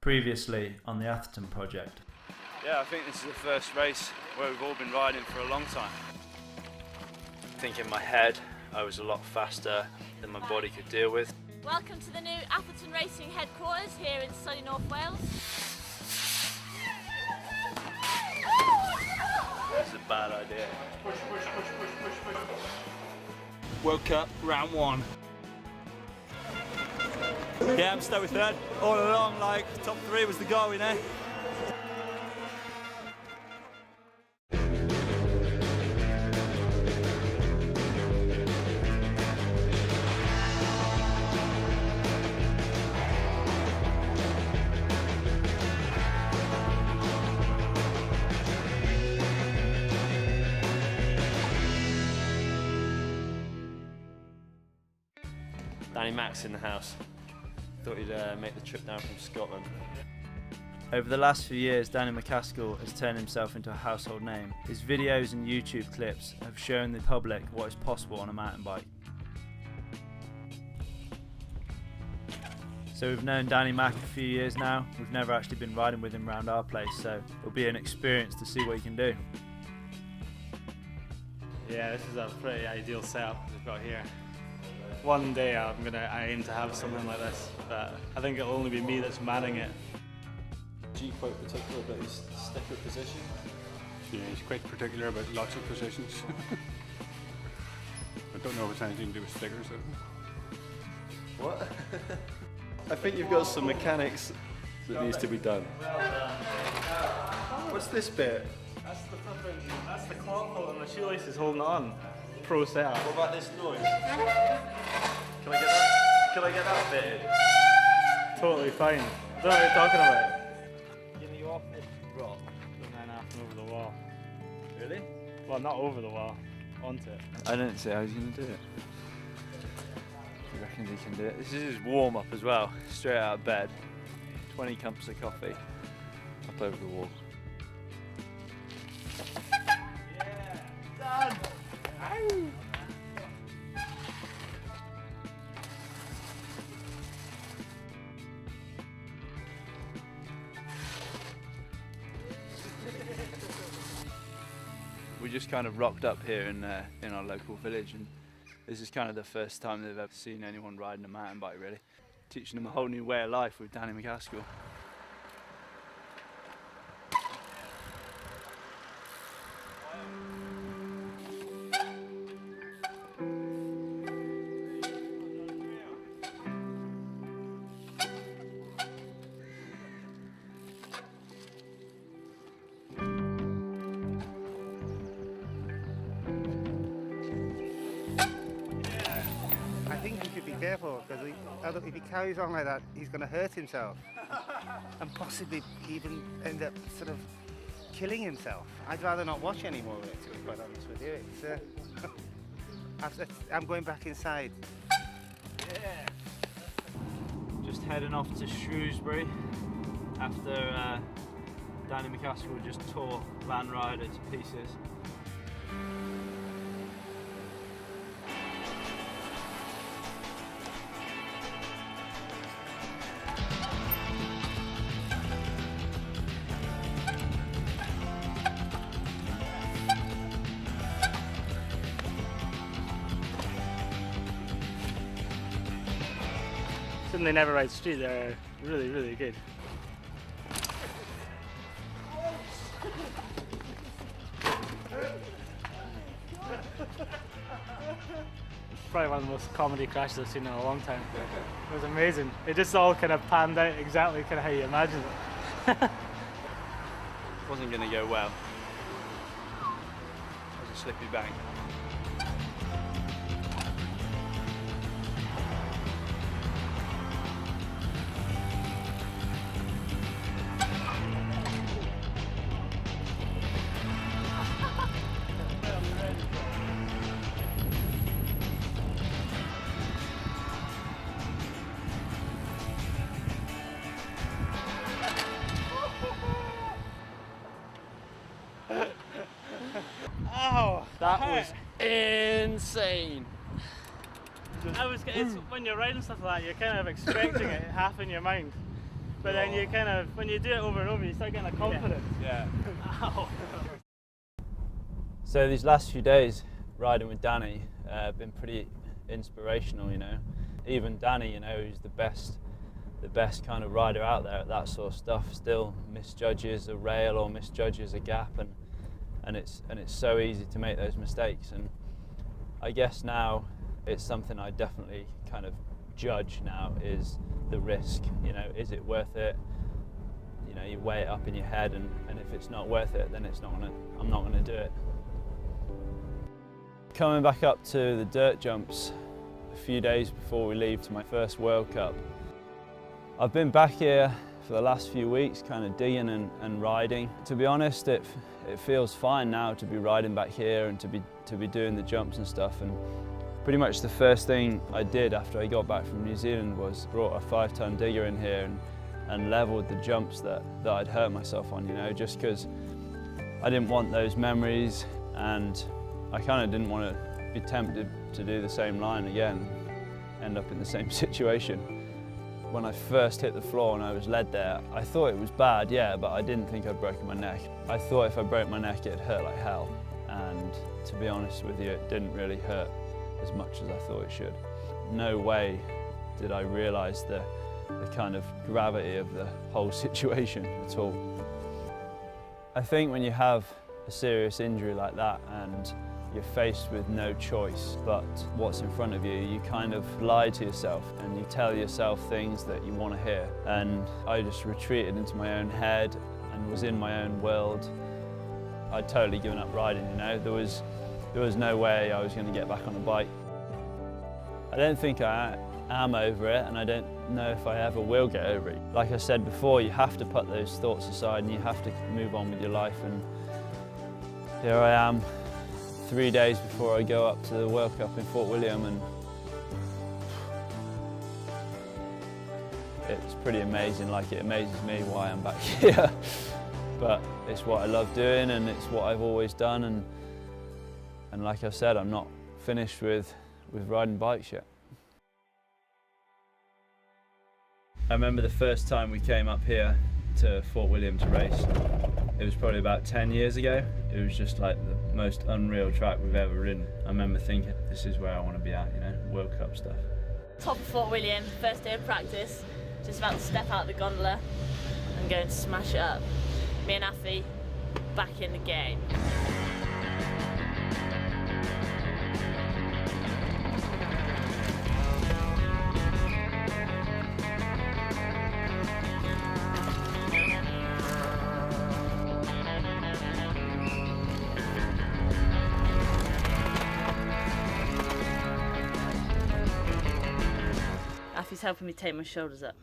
Previously on the Atherton project. Yeah, I think this is the first race where we've all been riding for a long time. I think in my head I was a lot faster than my body could deal with. Welcome to the new Atherton Racing headquarters here in sunny North Wales. This is a bad idea. Push. World Cup, round one. Yeah, I'm stuck with third. All along, like, top three was the goal, you know? Danny Mac's in the house. Thought he'd make the trip down from Scotland. Over the last few years, Danny MacAskill has turned himself into a household name. His videos and YouTube clips have shown the public what is possible on a mountain bike. So we've known Danny Mac a few years now. We've never actually been riding with him around our place, so it'll be an experience to see what he can do. Yeah, this is a pretty ideal setup we've got here. One day I aim to have something like this, but I think it'll only be me that's manning it. G quite particular about his sticker position. Yeah, he's quite particular about lots of positions. I don't know if it's anything to do with stickers though. What? I think you've got some mechanics that needs to be done. What's this bit? That's the clock hold and the shoelace is holding it on. Pro setup. What about this noise? Can I get that bit in? Totally fine. I don't know what you're talking about. Getting you off this rock and then after over the wall. Really? Well, not over the wall, onto it. I don't see how he's going to do it. He reckons he can do it. This is his warm up as well. Straight out of bed. 20 cups of coffee. Up over the wall. Yeah, done! Ow! We just kind of rocked up here in our local village, and this is kind of the first time they've ever seen anyone riding a mountain bike, really. Teaching them a whole new way of life with Danny MacAskill. I think he should be careful, because if he carries on like that, he's going to hurt himself and possibly even end up sort of killing himself. I'd rather not watch any more of it, to be quite honest with you. It's, I'm going back inside. Yeah. Just heading off to Shrewsbury after Danny MacAskill just tore Van Ryder to pieces. They never ride street, they're really, really good. Probably one of the most comedy crashes I've seen in a long time. It was amazing. It just all kind of panned out exactly kind of how you imagined it. Wasn't going to go well. It was a slippy bank. Oh, that was insane. It's when you're riding stuff like that, you're kind of expecting it half in your mind. But then you kind of, when you do it over and over, you start getting a confidence. Yeah. Ow. So these last few days riding with Danny have been pretty inspirational, you know. Even Danny, you know, who's the best kind of rider out there at that sort of stuff, still misjudges a rail or misjudges a gap, and it's so easy to make those mistakes. And I guess now it's something I definitely kind of judge now, is the risk. You know, is it worth it? You know, you weigh it up in your head, and if it's not worth it, then I'm not gonna do it. Coming back up to the dirt jumps a few days before we leave to my first World Cup. I've been back here for the last few weeks, kind of digging and riding. To be honest, it feels fine now to be riding back here and to be doing the jumps and stuff. And pretty much the first thing I did after I got back from New Zealand was brought a 5-ton digger in here and leveled the jumps that I'd hurt myself on, you know, just because I didn't want those memories, and I kind of didn't want to be tempted to do the same line again, end up in the same situation. When I first hit the floor and I was led there, I thought it was bad, yeah, but I didn't think I'd broken my neck. I thought if I broke my neck, it'd hurt like hell. And to be honest with you, it didn't really hurt as much as I thought it should. No way did I realise the kind of gravity of the whole situation at all. I think when you have a serious injury like that and you're faced with no choice but what's in front of you, you kind of lie to yourself and you tell yourself things that you want to hear. And I just retreated into my own head and was in my own world. I'd totally given up riding, you know. There was no way I was going to get back on a bike. I don't think I am over it, and I don't know if I ever will get over it. Like I said before, you have to put those thoughts aside and you have to move on with your life. And here I am, 3 days before I go up to the World Cup in Fort William, and it's pretty amazing. Like, it amazes me why I'm back here. But it's what I love doing and it's what I've always done, and like I said, I'm not finished with riding bikes yet. I remember the first time we came up here to Fort William to race. It was probably about 10 years ago. It was just like the most unreal track we've ever ridden. I remember thinking, this is where I want to be at, you know, World Cup stuff. Top of Fort William, first day of practice, just about to step out the gondola and go and smash it up. Me and Affy, back in the game. Affy's helping me take my shoulders up.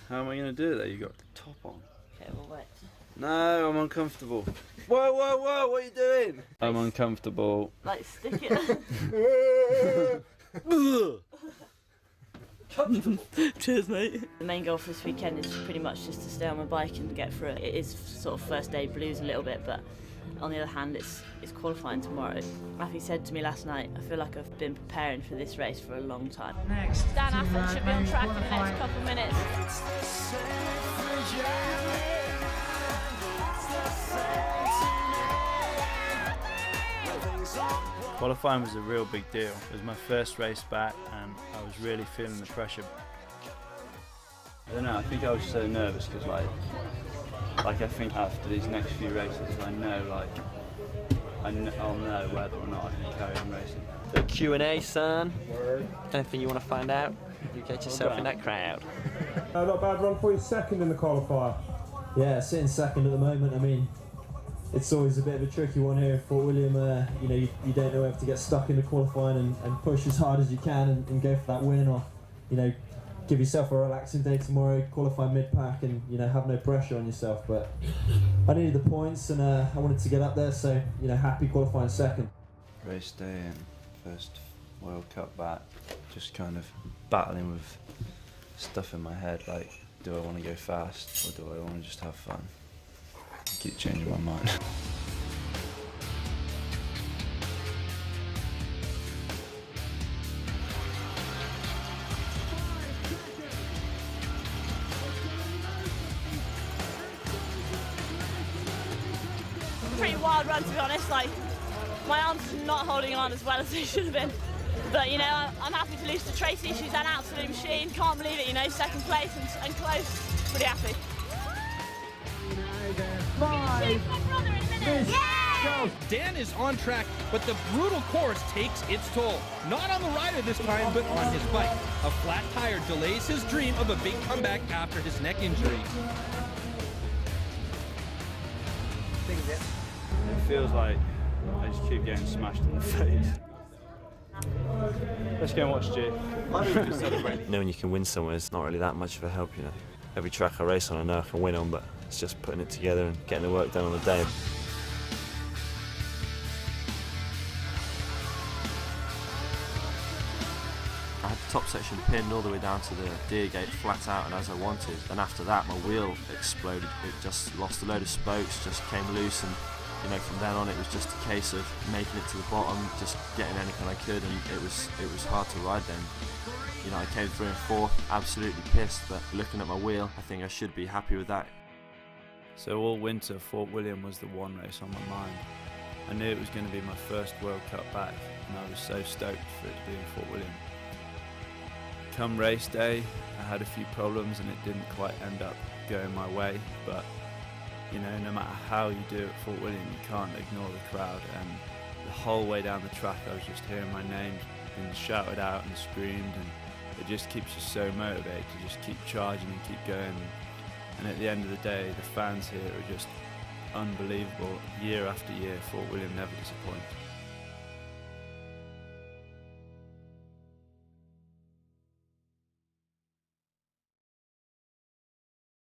How am I going to do that? You got the top on. Okay, well wait. No, I'm uncomfortable. Whoa, whoa, whoa, what are you doing? I'm uncomfortable. Like, stick it. Cheers, mate. The main goal for this weekend is pretty much just to stay on my bike and get through it. It is sort of first day blues a little bit, but on the other hand, it's qualifying tomorrow. Affy said to me last night, I feel like I've been preparing for this race for a long time. Next, Dan Atherton should be on track in the next couple of minutes. Qualifying was a real big deal. It was my first race back and I was really feeling the pressure. I don't know, I think I was so nervous because like I think after these next few races I know I'll know whether or not I can carry on racing. The Q&A, son. Anything you want to find out? You get yourself in that crowd. Not a bad run for you, second in the qualifier. Yeah, sitting second at the moment. I mean, it's always a bit of a tricky one here at Fort William. You know, you don't know if to get stuck in the qualifying and push as hard as you can and go for that win, or, you know, give yourself a relaxing day tomorrow, qualify mid-pack and, you know, have no pressure on yourself. But I needed the points and I wanted to get up there, so, you know, happy qualifying second. Race day and first World Cup back, just kind of battling with stuff in my head, like, do I want to go fast or do I want to just have fun? I keep changing my mind. pretty wild run, to be honest. Like, my arms are not holding on as well as they should have been. But, you know, I'm happy to lose to Tracy. She's an absolute machine. Can't believe it, you know, second place and close. Pretty happy. 5, 6, go. Dan is on track, but the brutal course takes its toll. Not on the rider this time, but on his bike. A flat tire delays his dream of a big comeback after his neck injury. It feels like I just keep getting smashed in the face. Let's go and watch G. Knowing you can win somewhere is not really that much of a help, you know. Every track I race on I know I can win on, but it's just putting it together and getting the work done on the day. I had the top section pinned all the way down to the deer gate flat out and as I wanted, and after that my wheel exploded. It just lost a load of spokes, just came loose, and you know, from then on it was just a case of making it to the bottom, just getting anything I could, and it was hard to ride then. You know, I came through in fourth, absolutely pissed, but looking at my wheel, I think I should be happy with that. So all winter, Fort William was the one race on my mind. I knew it was going to be my first World Cup back, and I was so stoked for it to be in Fort William. Come race day, I had a few problems and it didn't quite end up going my way, but you know, no matter how you do at Fort William, you can't ignore the crowd, and the whole way down the track I was just hearing my name being shouted out and screamed, and it just keeps you so motivated to just keep charging and keep going. And at the end of the day, the fans here are just unbelievable. Year after year, Fort William never disappoints.